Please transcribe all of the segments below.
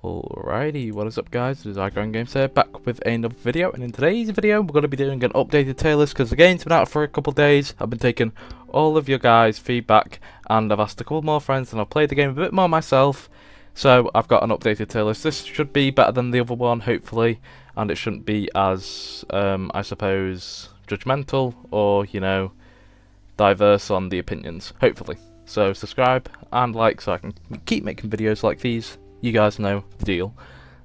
Alrighty, what is up guys, it is Games here, back with another video, and in today's video we're going to be doing an updated tier list because the game's been out for a couple of days. I've been taking all of your guys' feedback and I've asked a couple more friends and I've played the game a bit more myself, so I've got an updated tier list. This should be better than the other one, hopefully, and it shouldn't be as, I suppose, judgmental or, you know, diverse on the opinions, hopefully. So subscribe and like so I can keep making videos like these. You guys know the deal.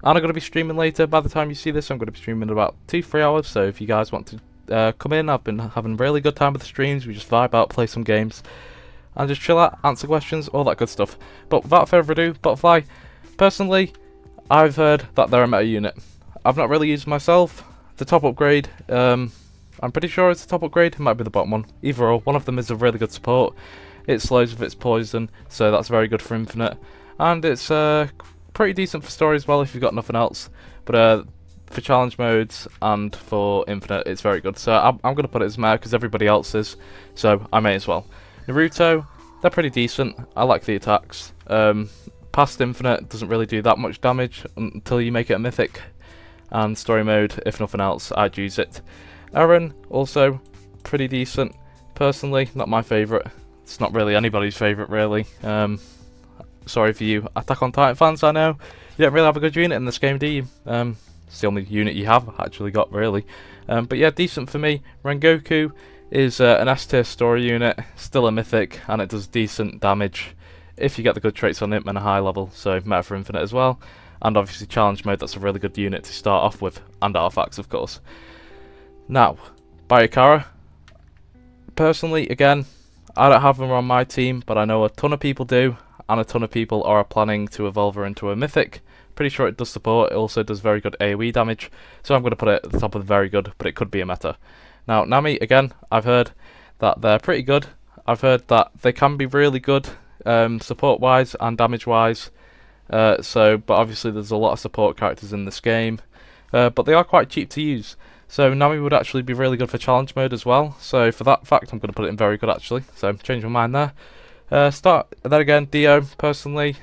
And I'm going to be streaming later. By the time you see this, I'm going to be streaming in about 2-3 hours. So if you guys want to come in, I've been having a really good time with the streams. We just vibe out, play some games, and just chill out, answer questions, all that good stuff. But without further ado, Butterfly, personally, I've heard that they're a meta unit. I've not really used myself. The top upgrade, I'm pretty sure it's the top upgrade. It might be the bottom one. Either or, one of them is a really good support. It slows with its poison, so that's very good for Infinite. And it's pretty decent for story as well if you've got nothing else. But for challenge modes and for Infinite, it's very good. So I'm going to put it as meta because everybody else is, so I may as well. Naruto, they're pretty decent. I like the attacks. Past Infinite doesn't really do that much damage until you make it a mythic. And story mode, if nothing else, I'd use it. Eren, also pretty decent. Personally, not my favourite. It's not really anybody's favourite, really. Sorry for you Attack on Titan fans, I know. You don't really have a good unit in this game, do you? It's the only unit you have actually got, really. But yeah, decent for me. Rengoku is an S tier story unit, still a mythic, and it does decent damage if you get the good traits on it and a high level, so meta for Infinite as well. And obviously challenge mode, that's a really good unit to start off with, and artifacts of course. Now, Bayakara. Personally, again, I don't have her on my team, but I know a ton of people do. And a ton of people are planning to evolve her into a mythic. Pretty sure it does support. It also does very good AoE damage, so I'm going to put it at the top of the very good, but it could be a meta. Now Nami, again, I've heard that they're pretty good. I've heard that they can be really good support wise and damage wise. But obviously there's a lot of support characters in this game, but they are quite cheap to use. So Nami would actually be really good for challenge mode as well. So for that fact, I'm going to put it in very good actually. So change my mind there. Then again, Dio, personally,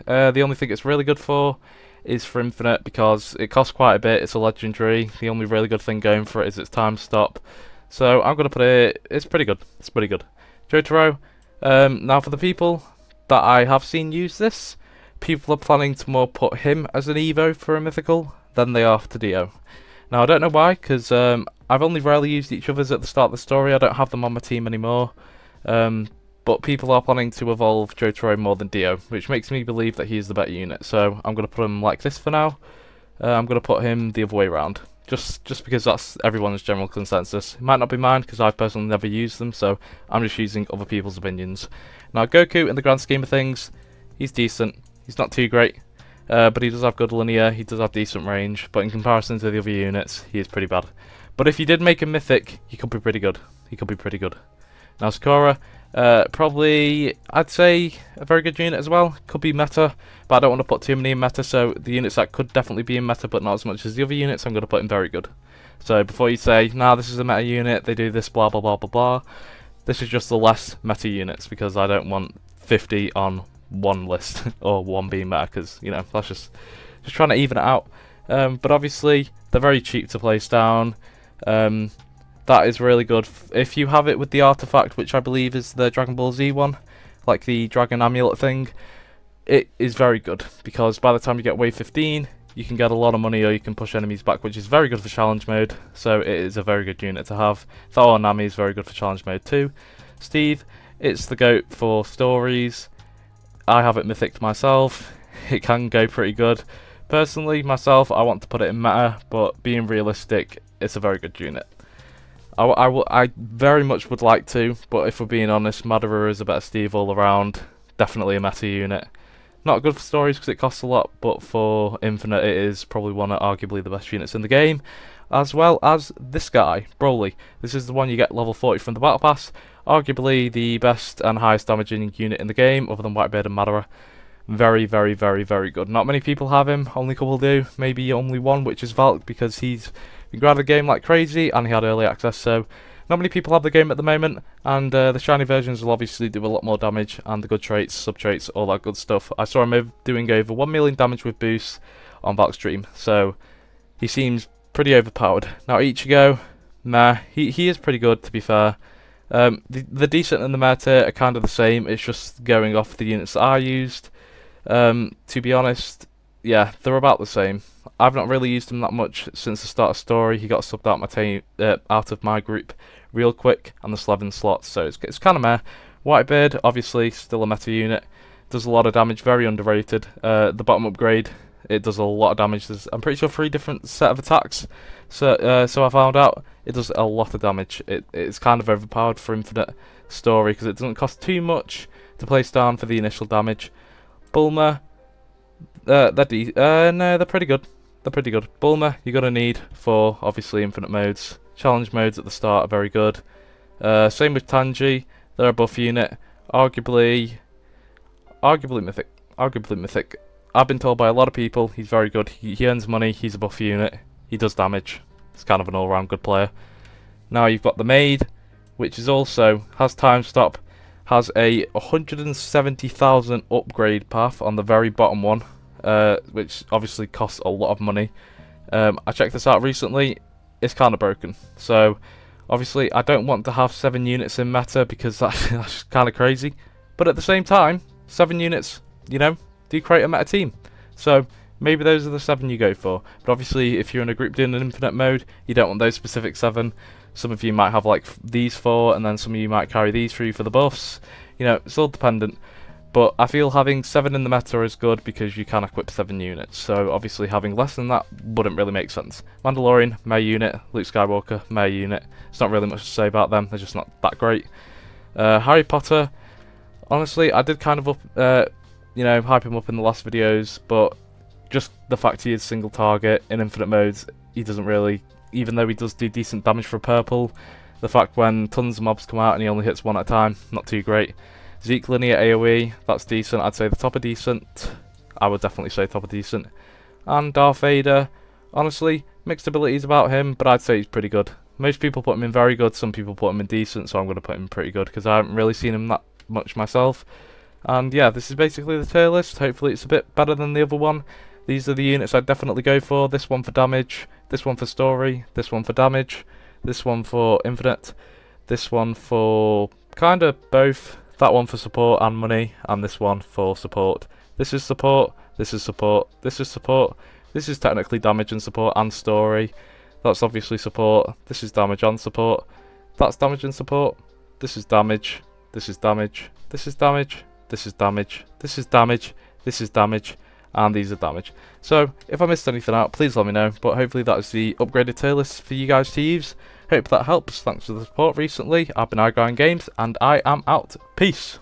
the only thing it's really good for is for Infinite because it costs quite a bit, it's a legendary, the only really good thing going for it is its time stop. So I'm going to put it, it's pretty good, Jotaro, now for the people that I have seen use this, people are planning to more put him as an Evo for a mythical than they are to Dio. Now I don't know why, because I've only rarely used each other's at the start of the story, I don't have them on my team anymore. But people are planning to evolve Jotaro more than Dio, which makes me believe that he's the better unit. So I'm going to put him like this for now. I'm going to put him the other way around, just because that's everyone's general consensus. It might not be mine because I've personally never used them, so I'm just using other people's opinions. Now Goku, in the grand scheme of things, he's decent. He's not too great, but he does have good linear, he does have decent range, but in comparison to the other units, he is pretty bad. But if you did make him mythic, he could be pretty good. Now Sakura, probably, I'd say, a very good unit as well. Could be meta, but I don't want to put too many in meta, so the units that could definitely be in meta, but not as much as the other units, I'm going to put in very good. So before you say, nah, this is a meta unit, they do this, blah, blah, blah, blah, blah, this is just the less meta units, because I don't want 50 on one list, or one being meta, because, you know, that's just trying to even it out. But obviously, they're very cheap to place down. That is really good if you have it with the artifact, which I believe is the Dragon Ball Z one, like the Dragon Amulet thing. It is very good because by the time you get wave 15, you can get a lot of money or you can push enemies back, which is very good for challenge mode. So it is a very good unit to have. Thor Nami is very good for challenge mode too. Steve, it's the GOAT for stories. I have it mythic myself. It can go pretty good. Personally, myself, I want to put it in meta, but being realistic, it's a very good unit. I very much would like to, but if we're being honest, Madara is a better Steve all around. Definitely a meta unit. Not good for stories because it costs a lot, but for Infinite it is probably one of arguably the best units in the game. As well as this guy, Broly. This is the one you get level 40 from the Battle Pass. Arguably the best and highest damaging unit in the game, other than Whitebeard and Madara. Very, very, very, very good. Not many people have him, only a couple do. Maybe only one, which is Valk, because he's been grabbing the game like crazy and he had early access, so not many people have the game at the moment, and the shiny versions will obviously do a lot more damage, and the good traits, sub traits, all that good stuff. I saw him doing over 1 million damage with boosts on that stream, so he seems pretty overpowered. Now Ichigo, meh, he is pretty good, to be fair. The decent and the meta are kind of the same, it's just going off the units that I used. To be honest, yeah, they're about the same. I've not really used him that much since the start of story. He got subbed out my team, out of my group real quick, and the 11 slots, so it's kind of meh. Whitebeard, obviously, still a meta unit, does a lot of damage, very underrated. The bottom upgrade, it does a lot of damage. There's, I'm pretty sure, 3 different set of attacks. So I found out it does a lot of damage. It's kind of overpowered for infinite story because it doesn't cost too much to place down for the initial damage. Bulma, no, they're pretty good. They're pretty good. Bulma, you're gonna need for obviously infinite modes. Challenge modes at the start are very good. Same with Tanji, they're a buff unit. Arguably mythic. Arguably mythic. I've been told by a lot of people he's very good. He earns money. He's a buff unit. He does damage. He's kind of an all-round good player. Now you've got the maid, which is also has time stop, has a 170,000 upgrade path on the very bottom one, which obviously costs a lot of money. I checked this out recently. It's kind of broken. So obviously I don't want to have 7 units in meta because that's kind of crazy. But at the same time, 7 units, you know, do create a meta team. So maybe those are the 7 you go for. But obviously if you're in a group doing an infinite mode, you don't want those specific 7. Some of you might have like these 4, and then some of you might carry these 3 for the buffs. You know, it's all dependent. But I feel having 7 in the meta is good because you can equip 7 units. So obviously having less than that wouldn't really make sense. Mandalorian, meh unit. Luke Skywalker, meh unit. It's not really much to say about them. They're just not that great. Harry Potter, honestly, I did kind of you know, hype him up in the last videos, but just the fact he is single target in infinite modes, he doesn't really, even though he does do decent damage for purple, the fact when tons of mobs come out and he only hits 1 at a time, not too great. Zeke linear AoE, that's decent. I'd say the top of decent. I would definitely say top of decent. And Darth Vader, honestly, mixed abilities about him, but I'd say he's pretty good. Most people put him in very good, some people put him in decent, so I'm going to put him in pretty good because I haven't really seen him that much myself. And yeah, this is basically the tier list. Hopefully it's a bit better than the other one. These are the units I'd definitely go for. This one for damage, this one for story, this one for damage, this one for infinite, this one for kind of both, that one for support and money, and this one for support. This is support, this is support, this is support, this is technically damage and support and story. That's obviously support, this is damage and support, that's damage and support, this is damage, this is damage, this is damage, this is damage, this is damage, this is damage, and these are damage. So if I missed anything out, please let me know, but hopefully that is the upgraded tier list for you guys to use. Hope that helps. Thanks for the support recently. I've been iGrind Games, and I am out. Peace.